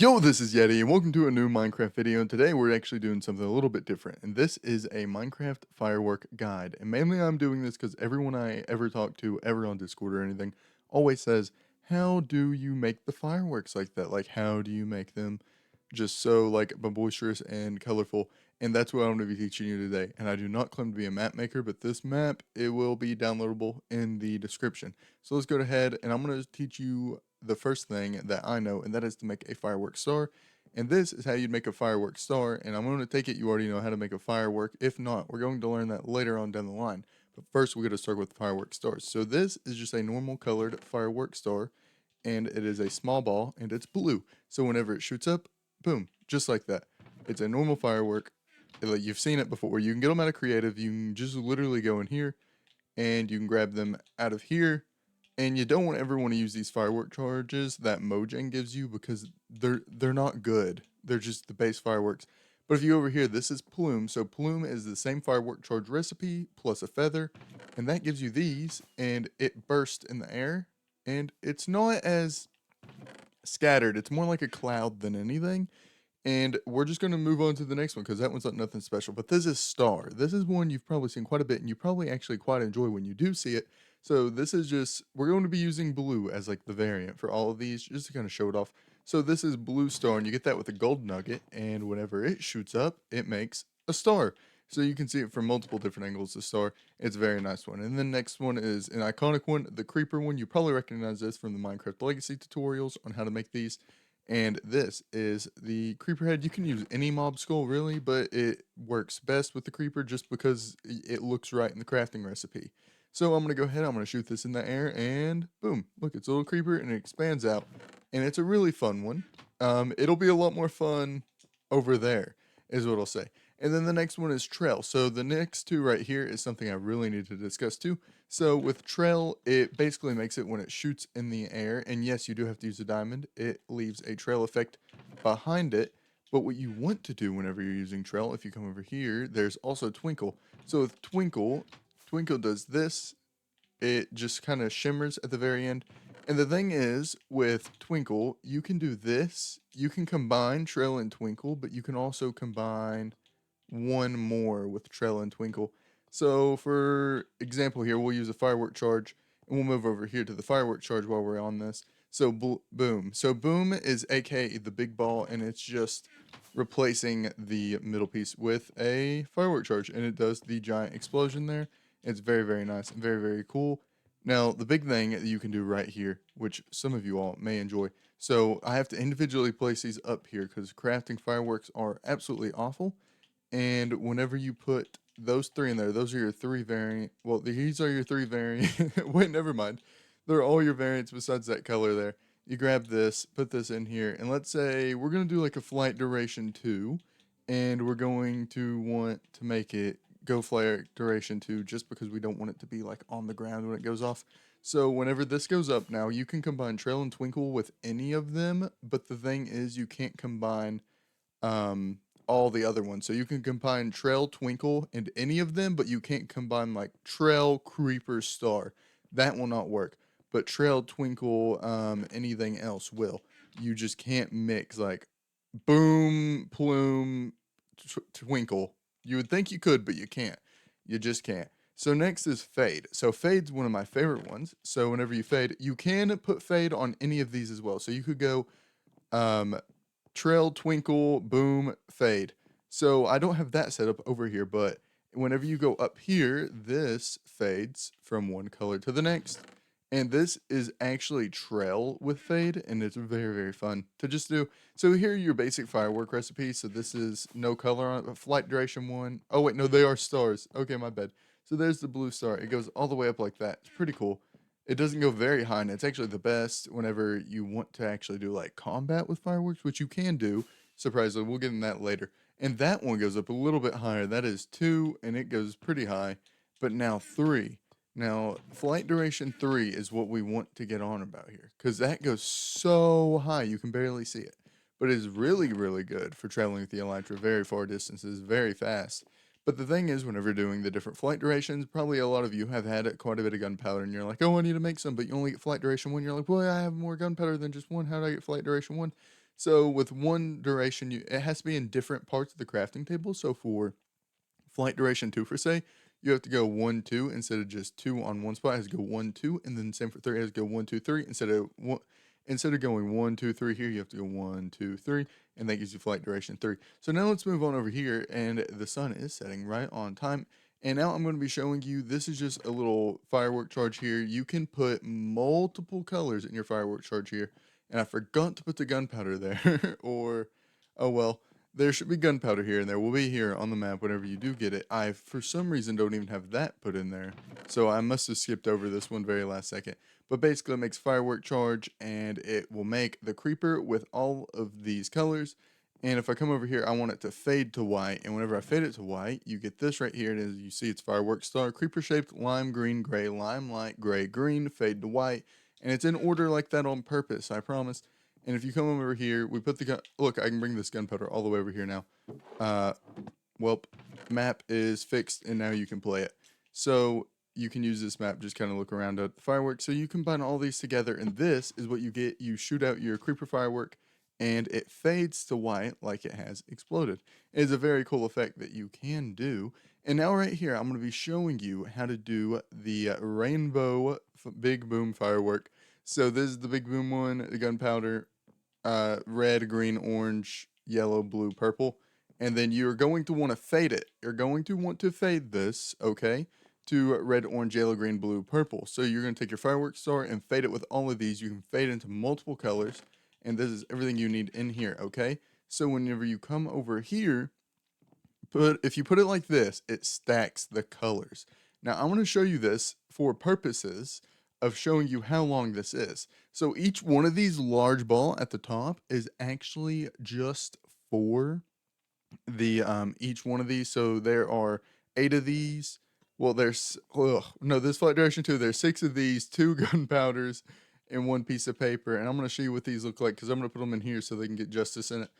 Yo, this is Yeti, and welcome to a new Minecraft video. And today we're actually doing something a little bit different. And this is a Minecraft firework guide. And mainly I'm doing this because everyone I ever talk to, ever on Discord or anything, always says, how do you make the fireworks like that? Like, how do you make them just so, like, boisterous and colorful? And that's what I'm going to be teaching you today. And I do not claim to be a map maker, but this map, it will be downloadable in the description. So let's go ahead, and I'm going to teach you the first thing that I know, and that is to make a firework star. And this is how you'd make a firework star, and I'm going to take it you already know how to make a firework. If not, we're going to learn that later on down the line. But first, we're going to start with firework stars. So this is just a normal colored firework star, and it is a small ball, and it's blue. So whenever it shoots up, boom, just like that. It's a normal firework. Like, you've seen it before. You can get them out of creative. You can just literally go in here, and you can grab them out of here. And you don't ever want to use these firework charges that Mojang gives you because they're not good. They're just the base fireworks. But if you over here, this is plume. So plume is the same firework charge recipe plus a feather, and that gives you these, and it bursts in the air, and it's not as scattered. It's more like a cloud than anything. And we're just going to move on to the next one because that one's not nothing special. But this is Star. This is one you've probably seen quite a bit, and you probably actually quite enjoy when you do see it. So this is just, we're going to be using blue as like the variant for all of these, just to kind of show it off. So this is Blue Star, and you get that with a gold nugget, and whenever it shoots up, it makes a star. So you can see it from multiple different angles, the star. It's a very nice one. And the next one is an iconic one, the Creeper one. You probably recognize this from the Minecraft Legacy tutorials on how to make these. And this is the creeper head. You can use any mob skull really, but it works best with the creeper just because it looks right in the crafting recipe. So I'm going to go ahead, I'm going to shoot this in the air, and boom, look, it's a little creeper and it expands out. And it's a really fun one. It'll be a lot more fun over there, is what I'll say. And then the next one is trail. So the next two right here is something I really need to discuss too. So with trail, it basically makes it when it shoots in the air, and yes, you do have to use a diamond. It leaves a trail effect behind it. But what you want to do whenever you're using trail, if you come over here, there's also twinkle. So with twinkle, twinkle does this. It just kind of shimmers at the very end. And the thing is, with twinkle, you can do this. You can combine trail and twinkle, but you can also combine one more with trail and twinkle. So for example here, we'll use a firework charge, and we'll move over here to the firework charge while we're on this. So boom. So boom is aka the big ball, and it's just replacing the middle piece with a firework charge, and it does the giant explosion there. It's very, very nice and very, very cool. Now, the big thing that you can do right here, which some of you all may enjoy. So I have to individually place these up here because crafting fireworks are absolutely awful. And whenever you put those three in there, those are your three variant. Well, these are your three variant. Wait, never mind. They're all your variants besides that color there. You grab this, put this in here, and let's say we're going to do like a flight duration 2, and we're going to want to make it go flight duration 2 just because we don't want it to be like on the ground when it goes off. So whenever this goes up now, you can combine Trail and Twinkle with any of them, but the thing is you can't combine um all the other ones. So you can combine Trail, Twinkle, and any of them, but you can't combine like Trail, Creeper, Star. That will not work. But Trail, Twinkle, anything else will. You just can't mix like Boom, Plume, Twinkle. You would think you could, but you can't. You just can't. So next is Fade. So Fade's one of my favorite ones. So whenever you fade, you can put Fade on any of these as well. So you could go um Trail, Twinkle, Boom, Fade. So I don't have that set up over here, but whenever you go up here, this fades from one color to the next. And this is actually Trail with Fade, and it's very, very fun to just do. So here are your basic firework recipes. So this is no color on it, flight duration 1. Oh wait, no, they are stars. Okay, my bad. So there's the blue star. It goes all the way up like that. It's pretty cool. It doesn't go very high, and it's actually the best whenever you want to actually do like combat with fireworks, which you can do. Surprisingly, we'll get in that later. And that one goes up a little bit higher. That is 2, and it goes pretty high. But now 3. Now, flight duration 3 is what we want to get on about here, because that goes so high you can barely see it. But it is really, really good for traveling with the Elytra very far distances, very fast. But the thing is, whenever doing the different flight durations, probably a lot of you have had quite a bit of gunpowder, and you're like, oh, I need to make some, but you only get flight duration 1. You're like, well, I have more gunpowder than just 1. How do I get flight duration 1? So with one duration, it has to be in different parts of the crafting table. So for flight duration 2 for say, you have to go 1, 2 instead of just 2 on one spot. It has to go 1, 2, and then same for 3. It has to go 1, 2, 3 instead of going 1, 2, 3 here. You have to go 1, 2, 3, and that gives you flight duration 3. So now let's move on over here, and the sun is setting right on time. And now I'm going to be showing you. This is just a little firework charge here. You can put multiple colors in your firework charge here, and I forgot to put the gunpowder there, or oh well. There should be gunpowder here, and there will be here on the map whenever you do get it. I, for some reason, don't even have that put in there. So I must have skipped over this one very last second. But basically, it makes firework charge, and it will make the creeper with all of these colors. And if I come over here, I want it to fade to white. And whenever I fade it to white, you get this right here. And as you see, it's firework star, creeper shaped, lime green, gray, lime light, gray, green, fade to white. And it's in order like that on purpose, I promise. And if you come over here, we put the gun. Look, I can bring this gunpowder all the way over here now. Uh, Welp, map is fixed, and now you can play it. So you can use this map, just kind of look around at the fireworks. So you combine all these together, and this is what you get. You shoot out your creeper firework, and it fades to white like it has exploded. It is a very cool effect that you can do. And now right here, I'm going to be showing you how to do the rainbow big boom firework. So this is the big boom one, the gunpowder, red, green, orange, yellow, blue, purple. And then you're going to want to fade it. You're going to want to fade this, okay, to red, orange, yellow, green, blue, purple. So you're going to take your fireworks star and fade it with all of these. You can fade into multiple colors. And this is everything you need in here, okay? So whenever you come over here, if you put it like this, it stacks the colors. Now I'm going to show you this for purposes of showing you how long this is. So each one of these large ball at the top is actually just for the each one of these. So there are 8 of these. Well, there's no, this flight direction 2. There's 6 of these, 2 gunpowders, and 1 piece of paper. And I'm going to show you what these look like because I'm going to put them in here so they can get justice in it.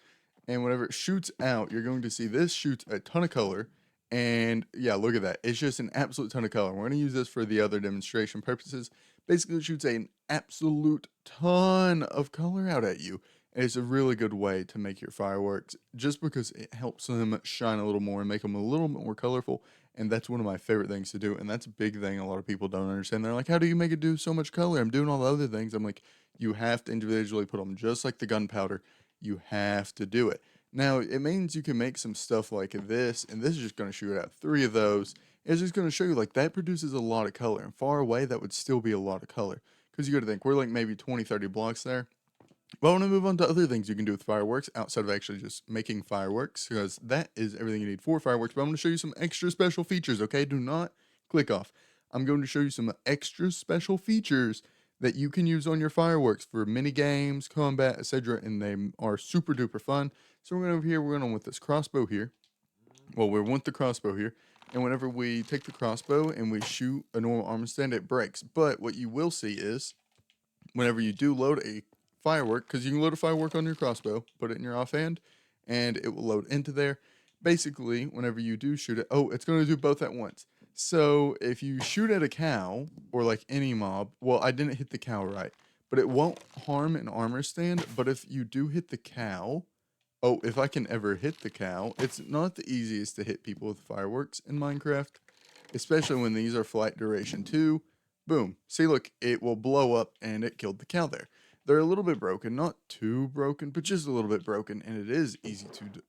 And whenever it shoots out, you're going to see this shoots a ton of color. And yeah, look at that. It's just an absolute ton of color. We're going to use this for the other demonstration purposes. Basically, it shoots an absolute ton of color out at you. And it's a really good way to make your fireworks just because it helps them shine a little more and make them a little bit more colorful. And that's one of my favorite things to do. And that's a big thing a lot of people don't understand. They're like, how do you make it do so much color? I'm doing all the other things. I'm like, you have to individually put them just like the gunpowder. You have to do it. Now, it means you can make some stuff like this, and this is just going to shoot out 3 of those. It's just going to show you, like, that produces a lot of color, and far away, that would still be a lot of color. Because you got to think, we're like maybe 20, 30 blocks there. But I want to move on to other things you can do with fireworks outside of actually just making fireworks, because that is everything you need for fireworks. But I'm going to show you some extra special features, okay? Do not click off. I'm going to show you some extra special features that you can use on your fireworks for mini games, combat, etc. And they are super duper fun. So we're going over here, we're going on with this crossbow here. Well, we want the crossbow here. And whenever we take the crossbow and we shoot a normal arm stand, it breaks. But what you will see is whenever you do load a firework, because you can load a firework on your crossbow, put it in your offhand, and it will load into there. Basically, whenever you do shoot it, oh, it's going to do both at once. So if you shoot at a cow or like any mob, well, I didn't hit the cow right, but it won't harm an armor stand. But if you do hit the cow, oh, if I can ever hit the cow, it's not the easiest to hit people with fireworks in Minecraft, especially when these are flight duration 2. Boom. See, look, it will blow up and it killed the cow there. They're a little bit broken, not too broken, but just a little bit broken, and it is easy to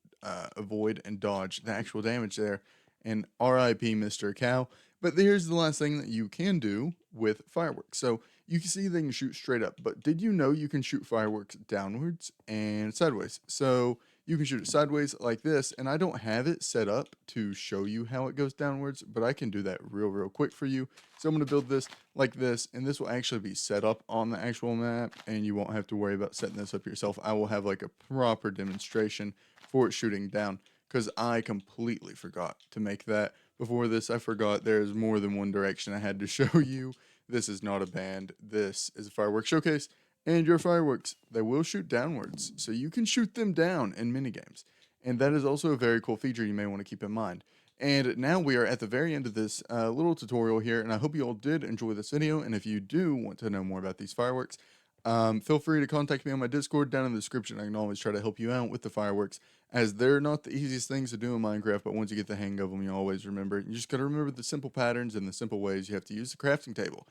avoid and dodge the actual damage there. And RIP Mr. Cow. But here's the last thing that you can do with fireworks. So you can see they can shoot straight up, but did you know you can shoot fireworks downwards and sideways? So you can shoot it sideways like this, and I don't have it set up to show you how it goes downwards, but I can do that real quick for you. So I'm going to build this like this, and this will actually be set up on the actual map, and you won't have to worry about setting this up yourself. I will have like a proper demonstration for it shooting down, because I completely forgot to make that. Before this, I forgot there's more than one direction I had to show you. This is not a band. This is a fireworks showcase. And your fireworks, they will shoot downwards. So you can shoot them down in minigames. And that is also a very cool feature you may want to keep in mind. And now we are at the very end of this little tutorial here. And I hope you all did enjoy this video. And if you do want to know more about these fireworks, feel free to contact me on my Discord down in the description. I can always try to help you out with the fireworks, as they're not the easiest things to do in Minecraft, but once you get the hang of them, you always remember. You just gotta remember the simple patterns and the simple ways you have to use the crafting table.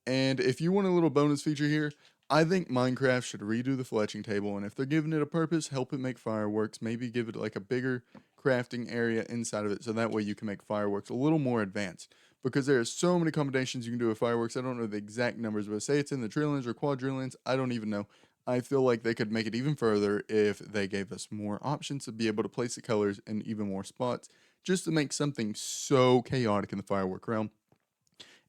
And if you want a little bonus feature here, I think Minecraft should redo the fletching table, and if they're giving it a purpose, help it make fireworks. Maybe give it like a bigger crafting area inside of it, so that way you can make fireworks a little more advanced. Because there are so many combinations you can do with fireworks. I don't know the exact numbers, but say it's in the trillions or quadrillions. I don't even know. I feel like they could make it even further if they gave us more options to be able to place the colors in even more spots, just to make something so chaotic in the firework realm.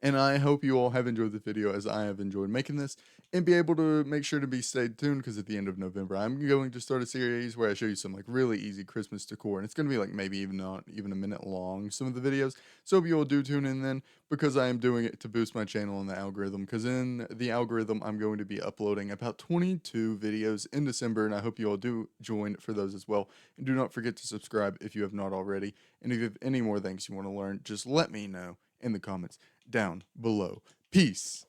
And I hope you all have enjoyed the video as I have enjoyed making this, and be able to make sure to be stayed tuned, because at the end of November I'm going to start a series where I show you some like really easy Christmas decor, and it's going to be like maybe even not even a minute long, some of the videos. So if you all do tune in then, because I am doing it to boost my channel in the algorithm, because in the algorithm I'm going to be uploading about 22 videos in December, and I hope you all do join for those as well. And do not forget to subscribe if you have not already, and if you have any more things you want to learn, just let me know in the comments down below. Peace.